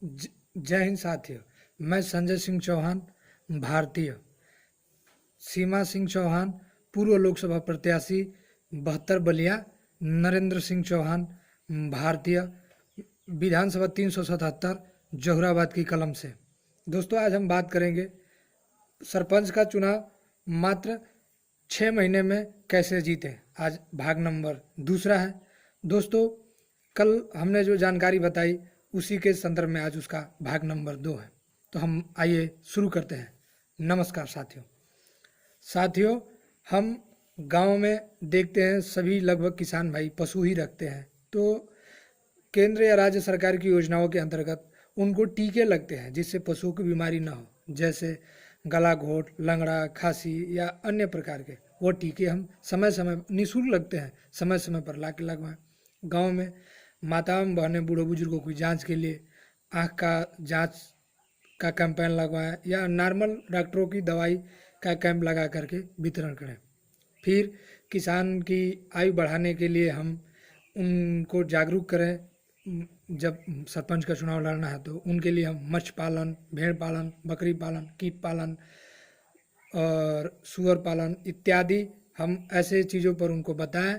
जय हिंद साथियों। मैं संजय सिंह चौहान, भारतीय। सीमा सिंह चौहान, पूर्व लोकसभा प्रत्याशी, 72 बलिया। नरेंद्र सिंह चौहान, भारतीय, विधानसभा 377, जहुराबाद की कलम से। दोस्तों, आज हम बात करेंगे सरपंच का चुनाव मात्र 6 महीने में कैसे जीते। आज भाग नंबर 2 है। दोस्तों, कल हमने जो जानकारी बताई उसी के संदर्भ में आज उसका भाग नंबर 2 है। तो हम आइए शुरू करते हैं। नमस्कार साथियों, हम गांव में देखते हैं सभी लगभग किसान भाई पशु ही रखते हैं। तो केंद्र या राज्य सरकार की योजनाओं के अंतर्गत उनको टीके लगते हैं जिससे पशुओं की बीमारी ना हो, जैसे गला घोट, लंगड़ा, खांसी या अन्य प्रकार के। वो टीके हम समय समय निःशुल्क लगते हैं, समय समय पर ला के लगवाएं। गाँव में माताओं बहनें बूढ़े बुजुर्गों की जांच के लिए आँख का जांच का कैंपेन लगवाएं या नॉर्मल डॉक्टरों की दवाई का कैंप लगा करके वितरण करें। फिर किसान की आयु बढ़ाने के लिए हम उनको जागरूक करें। जब सरपंच का चुनाव लड़ना है तो उनके लिए हम मत्स्य पालन, भेड़ पालन, बकरी पालन, कीट पालन और सुअर पालन इत्यादि हम ऐसे चीज़ों पर उनको बताएं।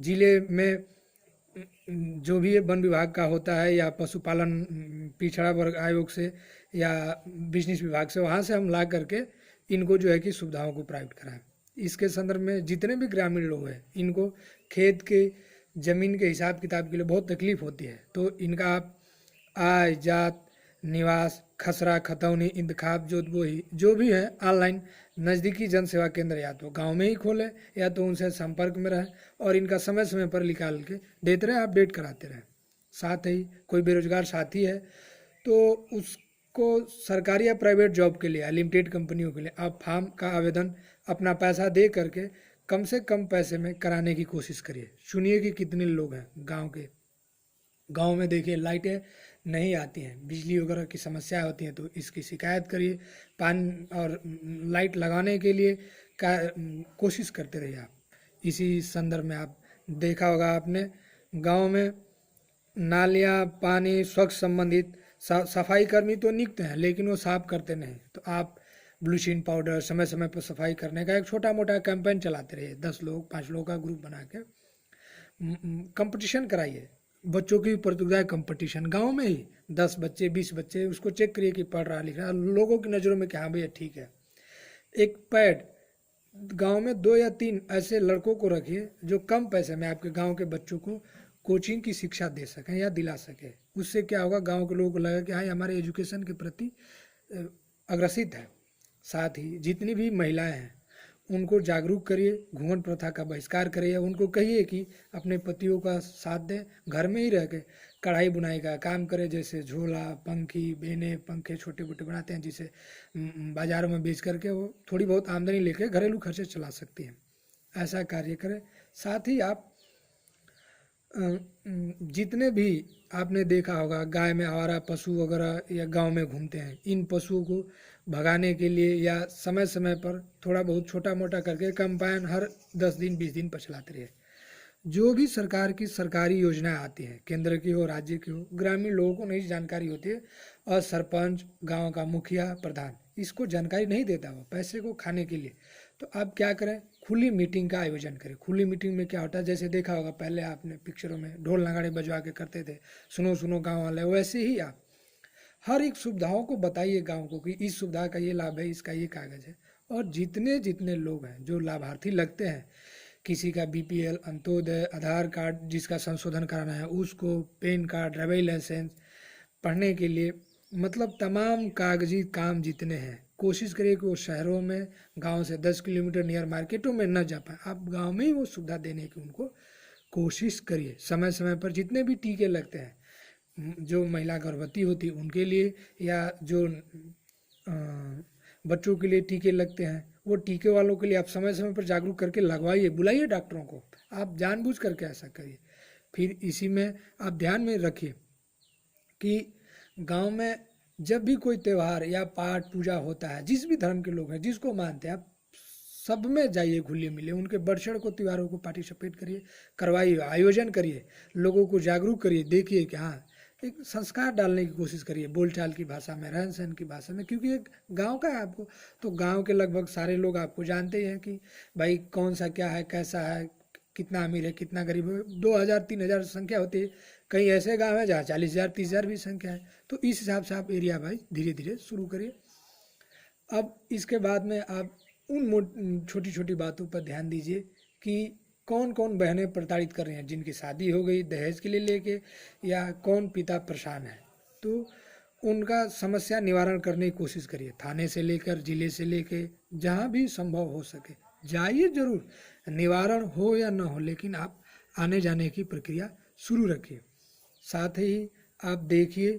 जिले में जो भी वन विभाग का होता है या पशुपालन पिछड़ा वर्ग आयोग से या बिजनेस विभाग से, वहाँ से हम ला करके इनको जो है कि सुविधाओं को प्राप्त कराएं। इसके संदर्भ में जितने भी ग्रामीण लोग हैं, इनको खेत के ज़मीन के हिसाब किताब के लिए बहुत तकलीफ होती है। तो इनका आप आय, जात, निवास, खसरा, खतौनी, इंतखाब, जोतबोही जो भी है ऑनलाइन नज़दीकी जन सेवा केंद्र या तो गांव में ही खोलें या तो उनसे संपर्क में रहें और इनका समय समय पर निकाल के देते रहें, अपडेट कराते रहें। साथ ही कोई बेरोजगार साथी है तो उसको सरकारी या प्राइवेट जॉब के लिए, लिमिटेड कंपनियों के लिए आप फॉर्म का आवेदन अपना पैसा दे करके कम से कम पैसे में कराने की कोशिश करिए। सुनिए कि कितने लोग हैं गांव में देखिए लाइटें नहीं आती हैं, बिजली वगैरह की समस्या होती है, तो इसकी शिकायत करिए। पानी और लाइट लगाने के लिए कोशिश करते रहिए आप। इसी संदर्भ में आप देखा होगा आपने, गांव में नालियाँ, पानी, स्वच्छ संबंधित सफाई कर्मी तो निकलते हैं लेकिन वो साफ करते नहीं। तो आप ब्लीचिंग पाउडर समय समय पर सफाई करने का एक छोटा मोटा कैंपेन चलाते रहिए। 10 लोग 5 लोगों का ग्रुप बना के कंपटीशन कराइए। बच्चों की प्रतियोगिता कंपटीशन गांव में ही 10 बच्चे 20 बच्चे, उसको चेक करिए कि पढ़ रहा लिख रहा, लोगों की नज़रों में कि हाँ भैया ठीक है। एक पैड गांव में 2 या 3 ऐसे लड़कों को रखिए जो कम पैसे में आपके गांव के बच्चों को कोचिंग की शिक्षा दे सकें या दिला सके। उससे क्या होगा, गांव के लोगों को लगेगा कि हाँ हमारे एजुकेशन के प्रति अग्रसित है। साथ ही जितनी भी महिलाएं हैं उनको जागरूक करिए, घूंघट प्रथा का बहिष्कार करिए। उनको कहिए कि अपने पतियों का साथ दें, घर में ही रह के कढ़ाई बुनाई का काम करें, जैसे झोला, पंखी, बेने, पंखे छोटे मोटे बनाते हैं जिसे बाज़ारों में बेच करके वो थोड़ी बहुत आमदनी लेकर घरेलू खर्चे चला सकती हैं। ऐसा कार्य करें। साथ ही आप जितने भी आपने देखा होगा गाय में आवारा पशु वगैरह या गांव में घूमते हैं, इन पशुओं को भगाने के लिए या समय समय पर थोड़ा बहुत छोटा मोटा करके कैंपेन हर 10 दिन 20 दिन पर चलाते रहिए। जो भी सरकार की सरकारी योजनाएं आती हैं, केंद्र की हो राज्य की हो, ग्रामीण लोगों को नहीं जानकारी होती है और सरपंच, गांव का मुखिया, प्रधान इसको जानकारी नहीं देता वो पैसे को खाने के लिए। तो आप क्या करें, खुली मीटिंग का आयोजन करें। खुली मीटिंग में क्या होता है, जैसे देखा होगा पहले आपने पिक्चरों में ढोल नगाड़े बजवा के करते थे, सुनो सुनो गाँव वाले, वैसे ही आप हर एक सुविधाओं को बताइए गांव को कि इस सुविधा का ये लाभ है, इसका ये कागज है। और जितने जितने लोग हैं जो लाभार्थी लगते हैं, किसी का बीपीएल, अंत्योदय, आधार कार्ड जिसका संशोधन कराना है उसको, पैन कार्ड, ड्राइविंग लाइसेंस, पढ़ने के लिए, मतलब तमाम कागजी काम जितने हैं, कोशिश करिए कि वो शहरों में, गांव से 10 किलोमीटर नियर मार्केटों में न जा पाए। आप गांव में ही वो सुविधा देने की उनको कोशिश करिए। समय समय पर जितने भी टीके लगते हैं, जो महिला गर्भवती होती है उनके लिए या जो बच्चों के लिए टीके लगते हैं, वो टीके वालों के लिए आप समय समय पर जागरूक करके लगवाइए, बुलाइए डॉक्टरों को। आप जानबूझ करके ऐसा करिए। फिर इसी में आप ध्यान में रखिए कि गांव में जब भी कोई त्यौहार या पाठ पूजा होता है, जिस भी धर्म के लोग हैं जिसको मानते हैं, आप सब में जाइए, घुलिए मिलिए, उनके बढ़ चढ़ को त्योहारों को पार्टिसिपेट करिए, करवाइए, आयोजन करिए, लोगों को जागरूक करिए। देखिए कि हाँ एक संस्कार डालने की कोशिश करिए, बोलचाल की भाषा में, रहन सहन की भाषा में, क्योंकि एक गांव का है आपको, तो गांव के लगभग सारे लोग आपको जानते ही हैं कि भाई कौन सा क्या है, कैसा है, कितना अमीर है, कितना गरीब है। 2,000-3,000 संख्या होती है, कई ऐसे गांव है जहाँ 40,000 30,000 भी संख्या है। तो इस हिसाब से आप एरिया वाइज धीरे धीरे शुरू करिए। अब इसके बाद में आप उन छोटी छोटी बातों पर ध्यान दीजिए कि कौन कौन बहनें प्रताड़ित कर रही हैं, जिनकी शादी हो गई दहेज के लिए लेके, या कौन पिता परेशान है, तो उनका समस्या निवारण करने की कोशिश करिए। थाने से लेकर जिले से लेके जहाँ भी संभव हो सके जाइए जरूर, निवारण हो या ना हो, लेकिन आप आने जाने की प्रक्रिया शुरू रखिए। साथ ही आप देखिए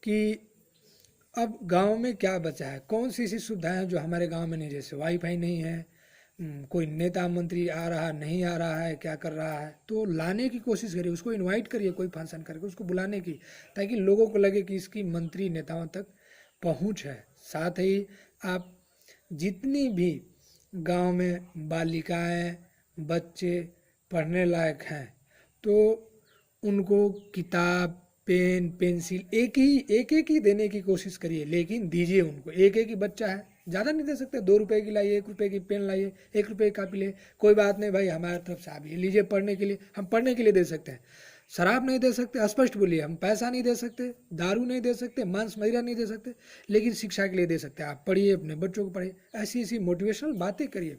कि अब गांव में क्या बचा है, कौन सी ऐसी सुविधाएं हैं जो हमारे गांव में नहीं, जैसे वाईफाई नहीं है, कोई नेता मंत्री आ रहा नहीं आ रहा है, क्या कर रहा है, तो लाने की कोशिश करिए, उसको इनवाइट करिए, कोई फंक्शन करके उसको बुलाने की, ताकि लोगों को लगे कि इसकी मंत्री नेताओं तक पहुंच है। साथ ही आप जितनी भी गांव में बालिकाएं बच्चे पढ़ने लायक हैं, तो उनको किताब पेन पेंसिल एक ही देने की कोशिश करिए, लेकिन दीजिए उनको। एक ही बच्चा है, ज़्यादा नहीं दे सकते, 2 रुपए की लाइए, 1 रुपए की पेन लाइए, 1 रुपए की कापी ले, कोई बात नहीं भाई, हमारे तरफ से आप ये लीजिए पढ़ने के लिए, हम पढ़ने के लिए दे सकते हैं। शराब नहीं दे सकते, स्पष्ट बोलिए, हम पैसा नहीं दे सकते, दारू नहीं दे सकते, मांस मदिरा नहीं दे सकते, लेकिन शिक्षा के लिए दे सकते हैं। आप पढ़िए, अपने बच्चों को पढ़िए, ऐसी ऐसी मोटिवेशनल बातें करिए।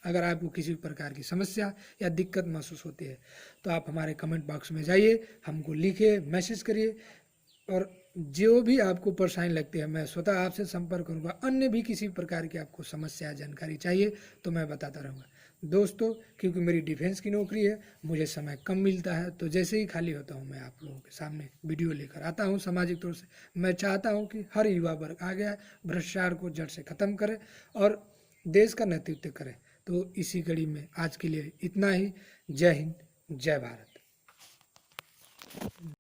अगर आपको किसी प्रकार की समस्या या दिक्कत महसूस होती है तो आप हमारे कमेंट बॉक्स में जाइए, हमको लिखिए, मैसेज करिए, और जो भी आपको परेशानी लगती है मैं स्वतः आपसे संपर्क करूंगा। अन्य भी किसी प्रकार की आपको समस्या जानकारी चाहिए तो मैं बताता रहूँगा। दोस्तों, क्योंकि मेरी डिफेंस की नौकरी है, मुझे समय कम मिलता है, तो जैसे ही खाली होता हूँ मैं आप लोगों के सामने वीडियो लेकर आता हूँ। सामाजिक तौर से मैं चाहता हूँ कि हर युवा वर्ग आगे आए, भ्रष्टाचार को जड़ से ख़त्म करे और देश का नेतृत्व करे। तो इसी कड़ी में आज के लिए इतना ही। जय हिंद, जय भारत।